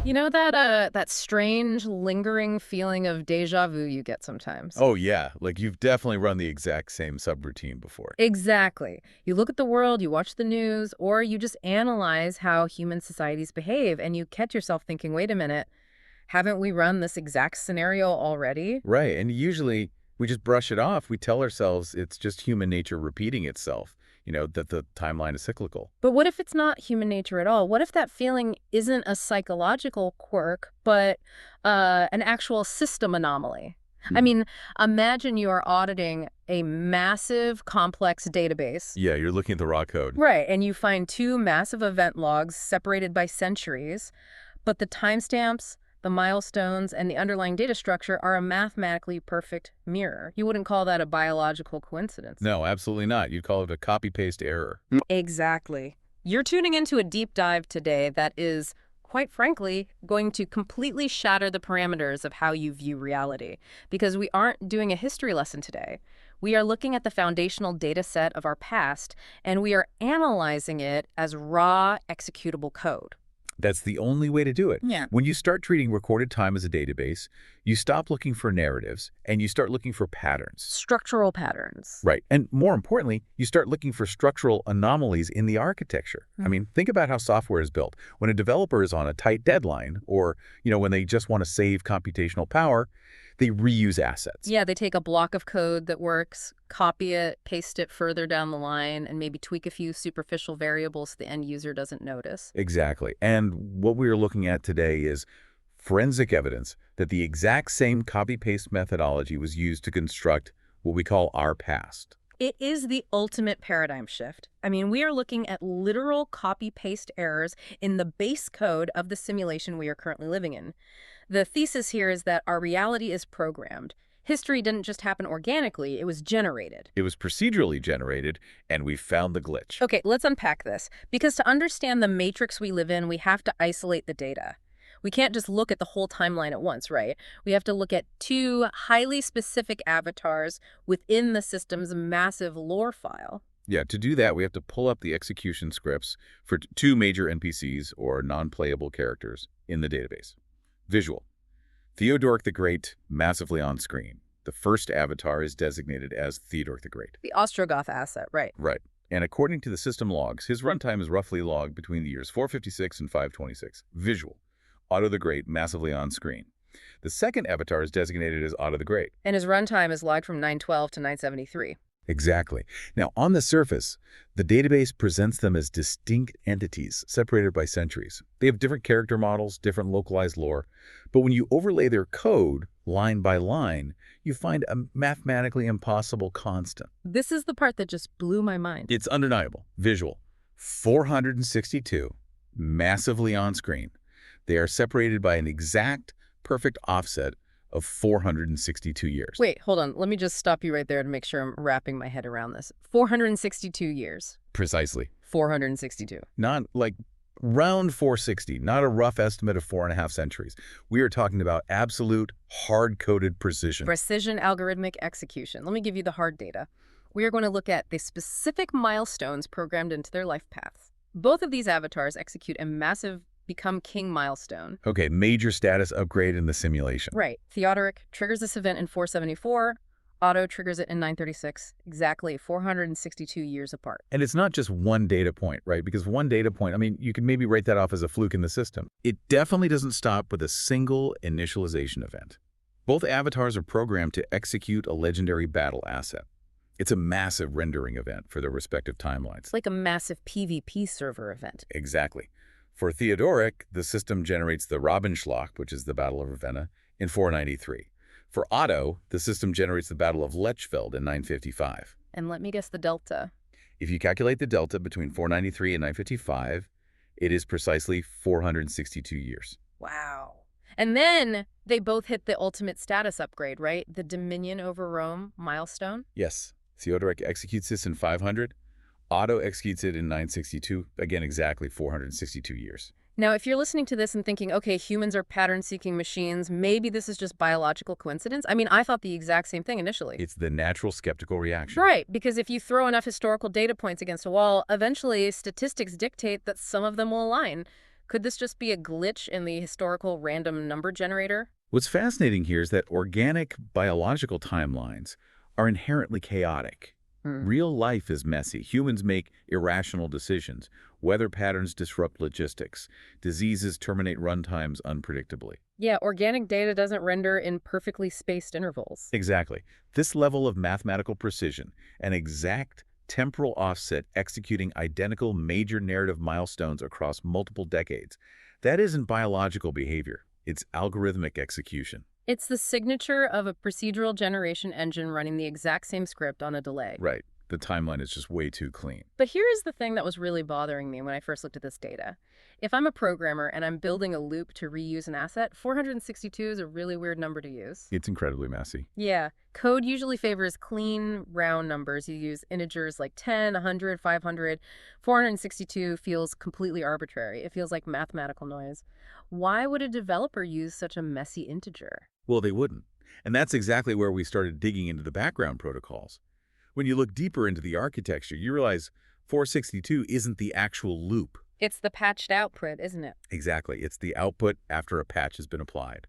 You know that strange, lingering feeling of déjà vu you get sometimes? Oh, yeah. Like, you've definitely run the exact same subroutine before. Exactly. You look at the world, you watch the news, or you just analyze how human societies behave, and you catch yourself thinking, wait a minute, haven't we run this exact scenario already? Right. And usually we just brush it off. We tell ourselves it's just human nature repeating itself, that the timeline is cyclical. But what if it's not human nature at all? What if that feeling isn't a psychological quirk, but an actual system anomaly? I Hmm. mean, imagine you are auditing a massive, complex database. Yeah, you're looking at the raw code. Right, and you find two massive event logs separated by centuries, but the timestamps, the milestones, and the underlying data structure are a mathematically perfect mirror. You wouldn't call that a biological coincidence. No, absolutely not. You'd call it a copy-paste error. Exactly. You're tuning into a deep dive today that is, quite frankly, going to completely shatter the parameters of how you view reality. Because we aren't doing a history lesson today. We are looking at the foundational data set of our past, and we are analyzing it as raw executable code. That's the only way to do it. Yeah. When you start treating recorded time as a database, you stop looking for narratives and you start looking for patterns. Structural patterns. Right. And more importantly, you start looking for structural anomalies in the architecture. I mean, think about how software is built. When a developer is on a tight deadline or, when they just want to save computational power, they reuse assets. Yeah, they take a block of code that works, copy it, paste it further down the line, and maybe tweak a few superficial variables so the end user doesn't notice. Exactly. And what we are looking at today is forensic evidence that the exact same copy-paste methodology was used to construct what we call our past. It is the ultimate paradigm shift. I mean, we are looking at literal copy-paste errors in the base code of the simulation we are currently living in. The thesis here is that our reality is programmed. History didn't just happen organically, it was generated. It was procedurally generated, and we found the glitch. Okay, let's unpack this. Because to understand the matrix we live in, we have to isolate the data. We can't just look at the whole timeline at once, right? We have to look at two highly specific avatars within the system's massive lore file. Yeah, to do that, we have to pull up the execution scripts for two major NPCs, or non-playable characters, in the database. Visual. Theodoric the Great, massively on screen. The first avatar is designated as Theodoric the Great. The Ostrogoth asset, right. Right. And according to the system logs, his runtime is roughly logged between the years 456 and 526. Visual. Otto the Great, massively on screen. The second avatar is designated as Otto the Great. And his runtime is logged from 912 to 973. Exactly. Now, on the surface, the database presents them as distinct entities separated by centuries. They have different character models, different localized lore, but when you overlay their code line by line, you find a mathematically impossible constant. This is the part that just blew my mind. It's undeniable. Visual. 462, massively on screen. They are separated by an exact, perfect offset of 462 years. Wait, hold on. Let me just stop you right there to make sure I'm wrapping my head around this. 462 years. Precisely. 462. Not like round 460, not a rough estimate of 4.5 centuries. We are talking about absolute, hard-coded precision. Precision algorithmic execution. Let me give you the hard data. We are going to look at the specific milestones programmed into their life paths. Both of these avatars execute a massive Become King milestone. Okay, major status upgrade in the simulation. Right. Theodoric triggers this event in 474. Otto triggers it in 936, exactly 462 years apart. And it's not just one data point, right? Because one data point, I mean, you can maybe write that off as a fluke in the system. It definitely doesn't stop with a single initialization event. Both avatars are programmed to execute a legendary battle asset. It's a massive rendering event for their respective timelines. It's like a massive PvP server event. Exactly. For Theodoric, the system generates the Robbenschlacht, which is the Battle of Ravenna, in 493. For Otto, the system generates the Battle of Lechfeld in 955. And let me guess the delta. If you calculate the delta between 493 and 955, it is precisely 462 years. Wow. And then they both hit the ultimate status upgrade, right? The Dominion over Rome milestone? Yes. Theodoric executes this in 500. Otto executes it in 962, again exactly 462 years. Now, if you're listening to this and thinking, okay, humans are pattern-seeking machines, maybe this is just biological coincidence. I mean, I thought the exact same thing initially. It's the natural skeptical reaction. Right, because if you throw enough historical data points against a wall, eventually statistics dictate that some of them will align. Could this just be a glitch in the historical random number generator? What's fascinating here is that organic biological timelines are inherently chaotic. Hmm. Real life is messy. Humans make irrational decisions. Weather patterns disrupt logistics. Diseases terminate runtimes unpredictably. Yeah, organic data doesn't render in perfectly spaced intervals. Exactly. This level of mathematical precision, an exact temporal offset executing identical major narrative milestones across multiple decades, that isn't biological behavior. It's algorithmic execution. It's the signature of a procedural generation engine running the exact same script on a delay. Right. The timeline is just way too clean. But here is the thing that was really bothering me when I first looked at this data. If I'm a programmer and I'm building a loop to reuse an asset, 462 is a really weird number to use. It's incredibly messy. Yeah, code usually favors clean, round numbers. You use integers like 10, 100, 500. 462 feels completely arbitrary. It feels like mathematical noise. Why would a developer use such a messy integer? Well, they wouldn't. And that's exactly where we started digging into the background protocols. When you look deeper into the architecture, you realize 462 isn't the actual loop. It's the patched output, isn't it? Exactly. It's the output after a patch has been applied.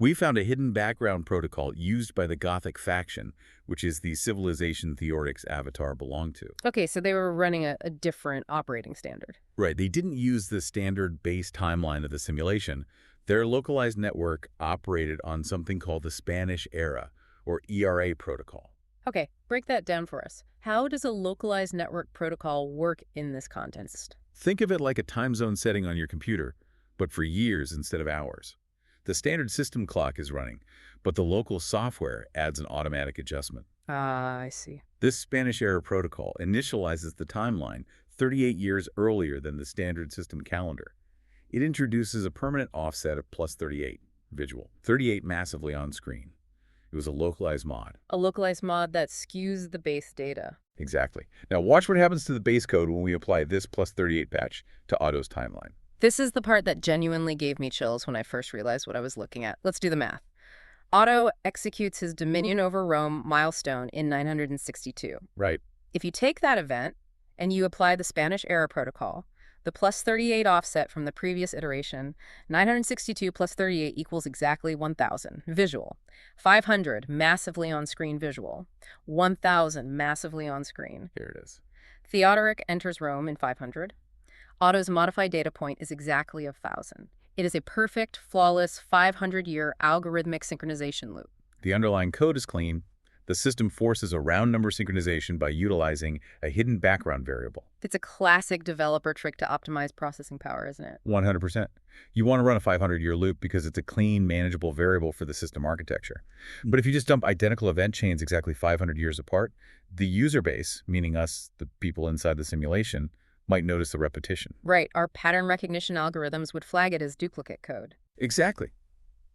We found a hidden background protocol used by the Gothic faction, which is the civilization Theodoric's avatar belonged to. Okay, so they were running a different operating standard. Right. They didn't use the standard base timeline of the simulation. Their localized network operated on something called the Spanish Era, or ERA protocol. Okay, break that down for us. How does a localized network protocol work in this context? Think of it like a time zone setting on your computer, but for years instead of hours. The standard system clock is running, but the local software adds an automatic adjustment. Ah, I see. This Spanish Era protocol initializes the timeline 38 years earlier than the standard system calendar. It introduces a permanent offset of plus 38, visual, 38 massively on screen. It was a localized mod. A localized mod that skews the base data. Exactly. Now watch what happens to the base code when we apply this plus 38 patch to Otto's timeline. This is the part that genuinely gave me chills when I first realized what I was looking at. Let's do the math. Otto executes his dominion over Rome milestone in 962. Right. If you take that event and you apply the Spanish Era protocol, the plus 38 offset from the previous iteration, 962 plus 38 equals exactly 1,000, visual. 500, massively on-screen visual. 1,000, massively on-screen. Here it is. Theodoric enters Rome in 500. Otto's modified data point is exactly 1,000. It is a perfect, flawless, 500-year algorithmic synchronization loop. The underlying code is clean. The system forces a round number synchronization by utilizing a hidden background variable. It's a classic developer trick to optimize processing power, isn't it? 100%. You want to run a 500-year loop because it's a clean, manageable variable for the system architecture. But if you just dump identical event chains exactly 500 years apart, the user base, meaning us, the people inside the simulation, might notice the repetition. Right. Our pattern recognition algorithms would flag it as duplicate code. Exactly.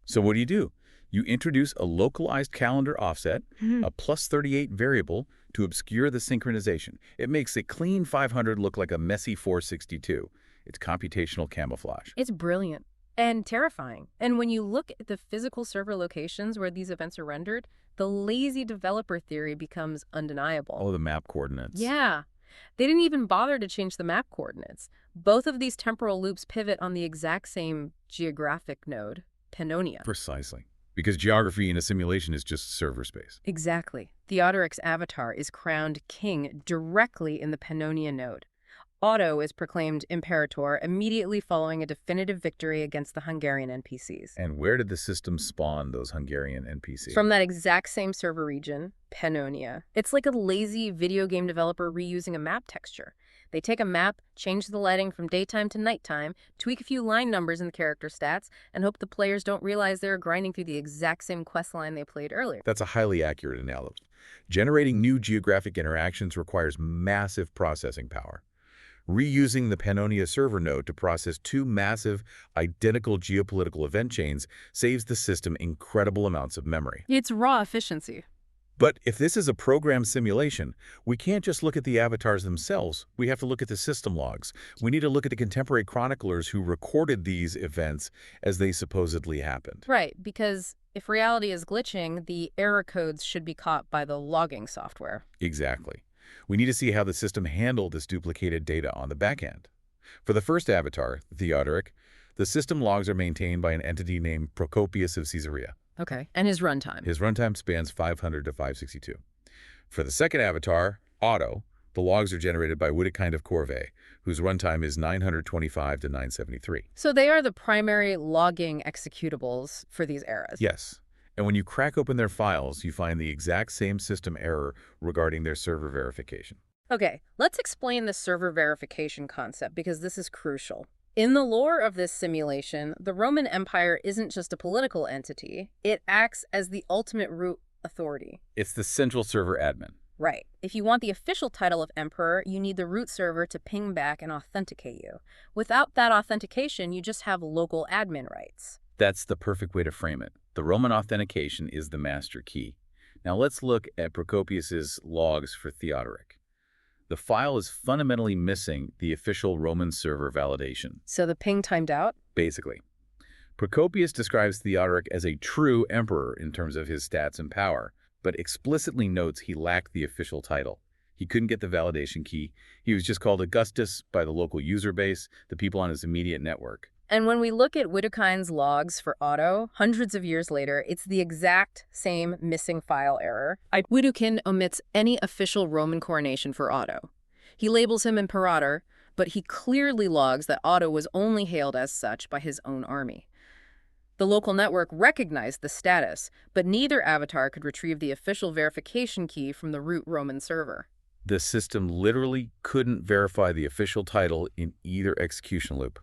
So what do? You introduce a localized calendar offset, a plus 38 variable, to obscure the synchronization. It makes a clean 500 look like a messy 462. It's computational camouflage. It's brilliant and terrifying. And when you look at the physical server locations where these events are rendered, the lazy developer theory becomes undeniable. Oh, the map coordinates. Yeah. They didn't even bother to change the map coordinates. Both of these temporal loops pivot on the exact same geographic node, Pannonia. Precisely. Because geography in a simulation is just server space. Exactly. Theodoric's avatar is crowned king directly in the Pannonia node. Otto is proclaimed imperator immediately following a definitive victory against the Hungarian NPCs. And where did the system spawn those Hungarian NPCs? From that exact same server region, Pannonia. It's like a lazy video game developer reusing a map texture. They take a map, change the lighting from daytime to nighttime, tweak a few line numbers in the character stats, and hope the players don't realize they're grinding through the exact same quest line they played earlier. That's a highly accurate analogy. Generating new geographic interactions requires massive processing power. Reusing the Pannonia server node to process two massive, identical geopolitical event chains saves the system incredible amounts of memory. It's raw efficiency. But if this is a programmed simulation, we can't just look at the avatars themselves. We have to look at the system logs. We need to look at the contemporary chroniclers who recorded these events as they supposedly happened. Right, because if reality is glitching, the error codes should be caught by the logging software. Exactly. We need to see how the system handled this duplicated data on the back end. For the first avatar, Theodoric, the system logs are maintained by an entity named Procopius of Caesarea. Okay. And his runtime? His runtime spans 500 to 562. For the second avatar, Otto, the logs are generated by Widukind of Corvey, whose runtime is 925 to 973. So they are the primary logging executables for these eras? Yes. And when you crack open their files, you find the exact same system error regarding their server verification. Okay, let's explain the server verification concept because this is crucial. In the lore of this simulation, the Roman Empire isn't just a political entity. It acts as the ultimate root authority. It's the central server admin. Right. If you want the official title of emperor, you need the root server to ping back and authenticate you. Without that authentication, you just have local admin rights. That's the perfect way to frame it. The Roman authentication is the master key. Now let's look at Procopius's logs for Theodoric. The file is fundamentally missing the official Roman server validation. So the ping timed out? Basically. Procopius describes Theodoric as a true emperor in terms of his stats and power, but explicitly notes he lacked the official title. He couldn't get the validation key. He was just called Augustus by the local user base, the people on his immediate network. And when we look at Widukind's logs for Otto, hundreds of years later, it's the exact same missing file error. Widukind omits any official Roman coronation for Otto. He labels him imperator, but he clearly logs that Otto was only hailed as such by his own army. The local network recognized the status, but neither avatar could retrieve the official verification key from the root Roman server. The system literally couldn't verify the official title in either execution loop.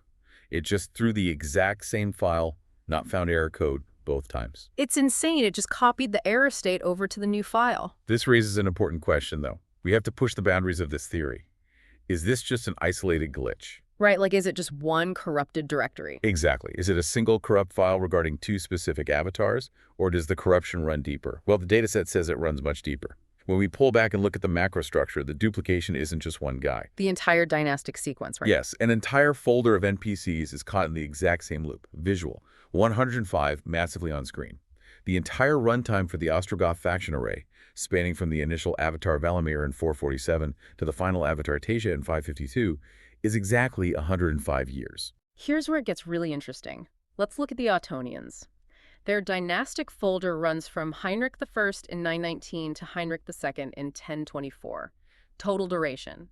It just threw the exact same file, not found error code, both times. It's insane. It just copied the error state over to the new file. This raises an important question, though. We have to push the boundaries of this theory. Is this just an isolated glitch? Right, like is it just one corrupted directory? Exactly. Is it a single corrupt file regarding two specific avatars, or does the corruption run deeper? Well, the dataset says it runs much deeper. When we pull back and look at the macro structure, the duplication isn't just one guy. The entire dynastic sequence, right? Yes, an entire folder of NPCs is caught in the exact same loop. Visual, 105 massively on screen. The entire runtime for the Ostrogoth faction array, spanning from the initial avatar Valamir in 447 to the final avatar Déjà in 552, is exactly 105 years. Here's where it gets really interesting. Let's look at the Ottonians. Their dynastic folder runs from Heinrich I in 919 to Heinrich II in 1024. Total duration,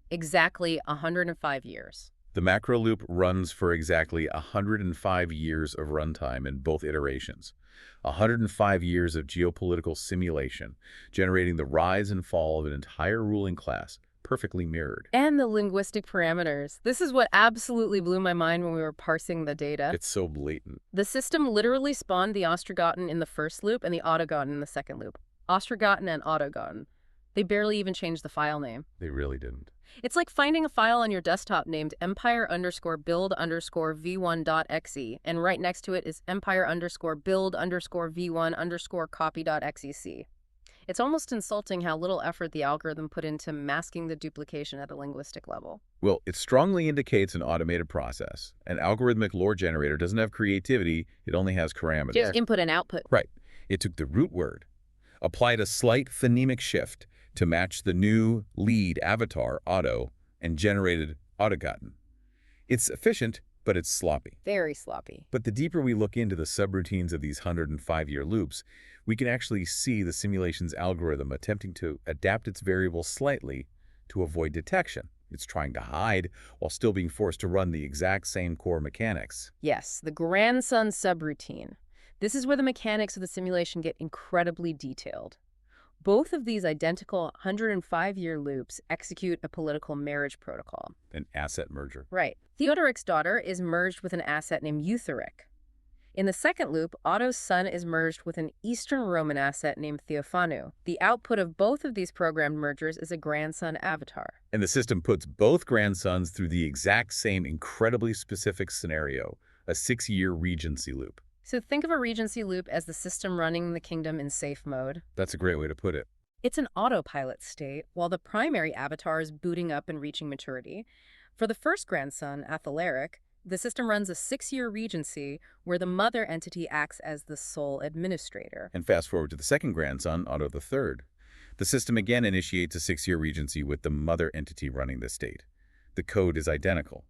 exactly 105 years. The macro loop runs for exactly 105 years of runtime in both iterations. 105 years of geopolitical simulation, generating the rise and fall of an entire ruling class, perfectly mirrored. And the linguistic parameters. This is what absolutely blew my mind when we were parsing the data. It's so blatant. The system literally spawned the Ostrogoten in the first loop and the Ottogoten in the second loop. Ostrogoten and Ottogoten. They barely even changed the file name. They really didn't. It's like finding a file on your desktop named empire_build_v1.exe, and right next to it is empire_build_v1_copy.exec. It's almost insulting how little effort the algorithm put into masking the duplication at a linguistic level. Well, it strongly indicates an automated process. An algorithmic lore generator doesn't have creativity, it only has parameters. Just input and output. Right. It took the root word, applied a slight phonemic shift to match the new lead avatar, Otto, and generated Ottogoten. It's efficient, but it's sloppy. Very sloppy. But the deeper we look into the subroutines of these 105-year loops, we can actually see the simulation's algorithm attempting to adapt its variables slightly to avoid detection. It's trying to hide while still being forced to run the exact same core mechanics. Yes, the grandson subroutine. This is where the mechanics of the simulation get incredibly detailed. Both of these identical 105-year loops execute a political marriage protocol. An asset merger. Right. Theodoric's daughter is merged with an asset named Eutheric. In the second loop, Otto's son is merged with an Eastern Roman asset named Theophanu. The output of both of these programmed mergers is a grandson avatar. And the system puts both grandsons through the exact same incredibly specific scenario, a 6-year Regency loop. So think of a Regency loop as the system running the kingdom in safe mode. That's a great way to put it. It's an autopilot state, while the primary avatar is booting up and reaching maturity. For the first grandson, Theoderic, the system runs a 6-year Regency where the mother entity acts as the sole administrator. And fast forward to the second grandson, Otto III. The system again initiates a 6-year Regency with the mother entity running the state. The code is identical.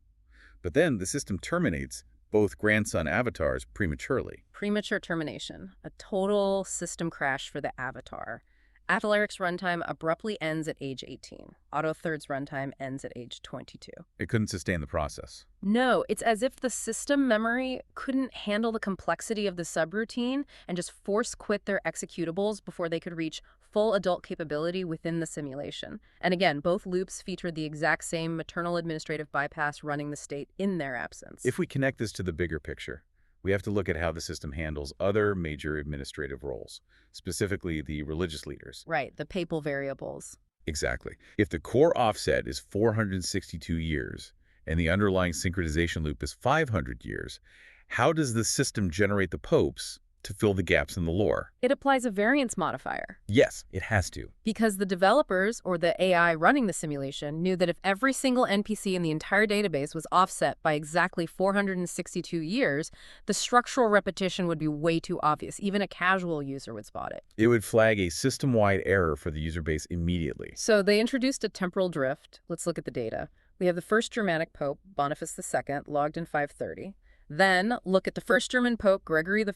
But then the system terminates both grandson avatars prematurely. Premature termination, a total system crash for the Avatar. Athalaric's runtime abruptly ends at age 18. Otto III's runtime ends at age 22. It couldn't sustain the process. No, it's as if the system memory couldn't handle the complexity of the subroutine and just force quit their executables before they could reach full adult capability within the simulation. And again, both loops feature the exact same maternal administrative bypass running the state in their absence. If we connect this to the bigger picture, we have to look at how the system handles other major administrative roles, specifically the religious leaders. Right, the papal variables. Exactly. If the core offset is 462 years and the underlying synchronization loop is 500 years, how does the system generate the popes to fill the gaps in the lore? It applies a variance modifier. Yes, it has to. Because the developers, or the AI running the simulation, knew that if every single NPC in the entire database was offset by exactly 462 years, the structural repetition would be way too obvious. Even a casual user would spot it. It would flag a system-wide error for the user base immediately. So they introduced a temporal drift. Let's look at the data. We have the first Germanic Pope, Boniface II, logged in 530. Then look at the first German Pope, Gregory V,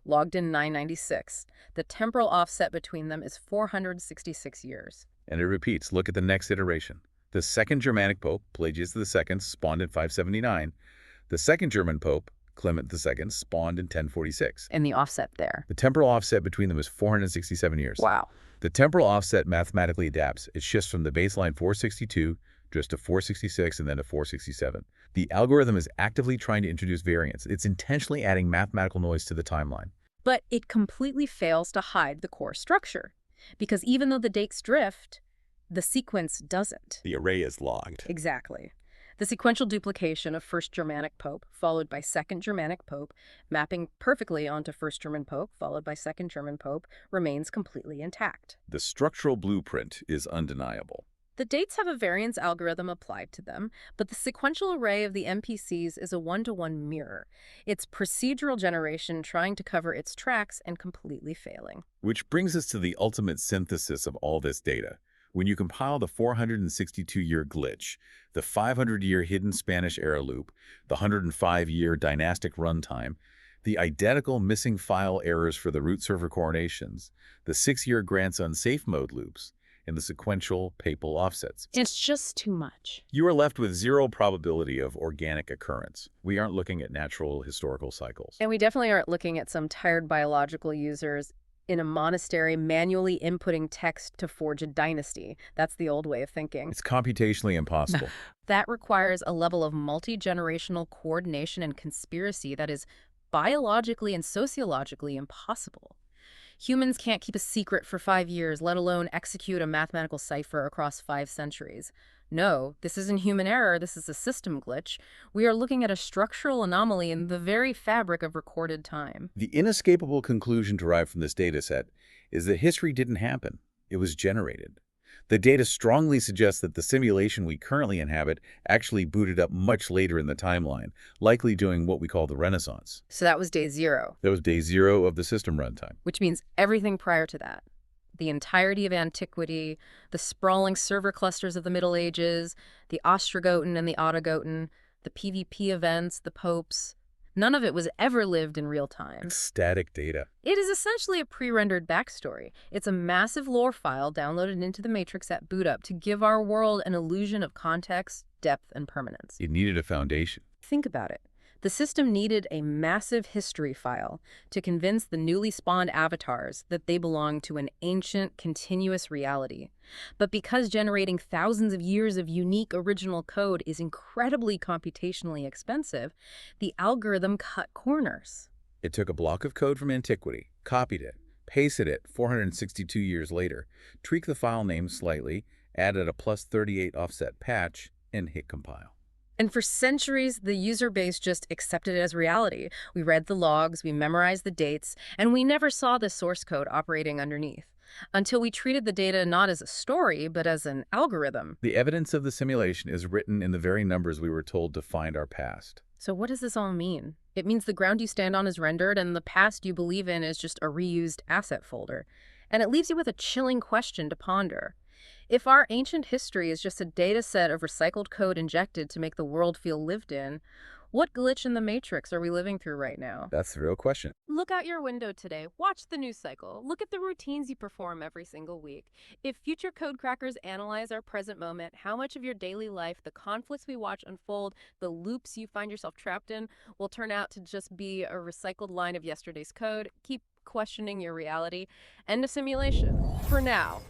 logged in 996. The temporal offset between them is 466 years. And it repeats. Look at the next iteration. The second Germanic Pope, Pelagius II, spawned in 579. The second German Pope, Clement II, spawned in 1046. And the offset there. The temporal offset between them is 467 years. Wow. The temporal offset mathematically adapts. It shifts from the baseline 462 just to 466 and then to 467. The algorithm is actively trying to introduce variance. It's intentionally adding mathematical noise to the timeline. But it completely fails to hide the core structure. Because even though the dates drift, the sequence doesn't. The array is logged. Exactly. The sequential duplication of first Germanic Pope, followed by second Germanic Pope, mapping perfectly onto first German Pope, followed by second German Pope, remains completely intact. The structural blueprint is undeniable. The dates have a variance algorithm applied to them, but the sequential array of the NPCs is a one-to-one mirror. It's procedural generation trying to cover its tracks and completely failing. Which brings us to the ultimate synthesis of all this data. When you compile the 462-year glitch, the 500-year hidden Spanish era loop, the 105-year dynastic runtime, the identical missing file errors for the root server coronations, the 6-year grandson safe mode loops, and the sequential papal offsets. It's just too much. You are left with zero probability of organic occurrence. We aren't looking at natural historical cycles. And we definitely aren't looking at some tired biological users in a monastery manually inputting text to forge a dynasty. That's the old way of thinking. It's computationally impossible. That requires a level of multi-generational coordination and conspiracy that is biologically and sociologically impossible. Humans can't keep a secret for 5 years, let alone execute a mathematical cipher across 5 centuries. No, this isn't human error, this is a system glitch. We are looking at a structural anomaly in the very fabric of recorded time. The inescapable conclusion derived from this dataset is that history didn't happen. It was generated. The data strongly suggests that the simulation we currently inhabit actually booted up much later in the timeline, likely during what we call the Renaissance. So that was day 0. That was day 0 of the system runtime. Which means everything prior to that. The entirety of antiquity, the sprawling server clusters of the Middle Ages, the Ostrogoten and the Ottogoten, the PvP events, the popes. None of it was ever lived in real time. It's static data. It is essentially a pre-rendered backstory. It's a massive lore file downloaded into the Matrix at boot up to give our world an illusion of context, depth, and permanence. It needed a foundation. Think about it. The system needed a massive history file to convince the newly spawned avatars that they belong to an ancient, continuous reality. But because generating thousands of years of unique original code is incredibly computationally expensive, the algorithm cut corners. It took a block of code from antiquity, copied it, pasted it 462 years later, tweaked the file name slightly, added a +38 offset patch, and hit compile. And for centuries, the user base just accepted it as reality. We read the logs, we memorized the dates, and we never saw the source code operating underneath, until we treated the data not as a story, but as an algorithm. The evidence of the simulation is written in the very numbers we were told to find our past. So what does this all mean? It means the ground you stand on is rendered, and the past you believe in is just a reused asset folder. And it leaves you with a chilling question to ponder. If our ancient history is just a data set of recycled code injected to make the world feel lived in, what glitch in the matrix are we living through right now? That's the real question. Look out your window today. Watch the news cycle. Look at the routines you perform every single week. If future code crackers analyze our present moment, how much of your daily life, the conflicts we watch unfold, the loops you find yourself trapped in, will turn out to just be a recycled line of yesterday's code? Keep questioning your reality. End of simulation. For now.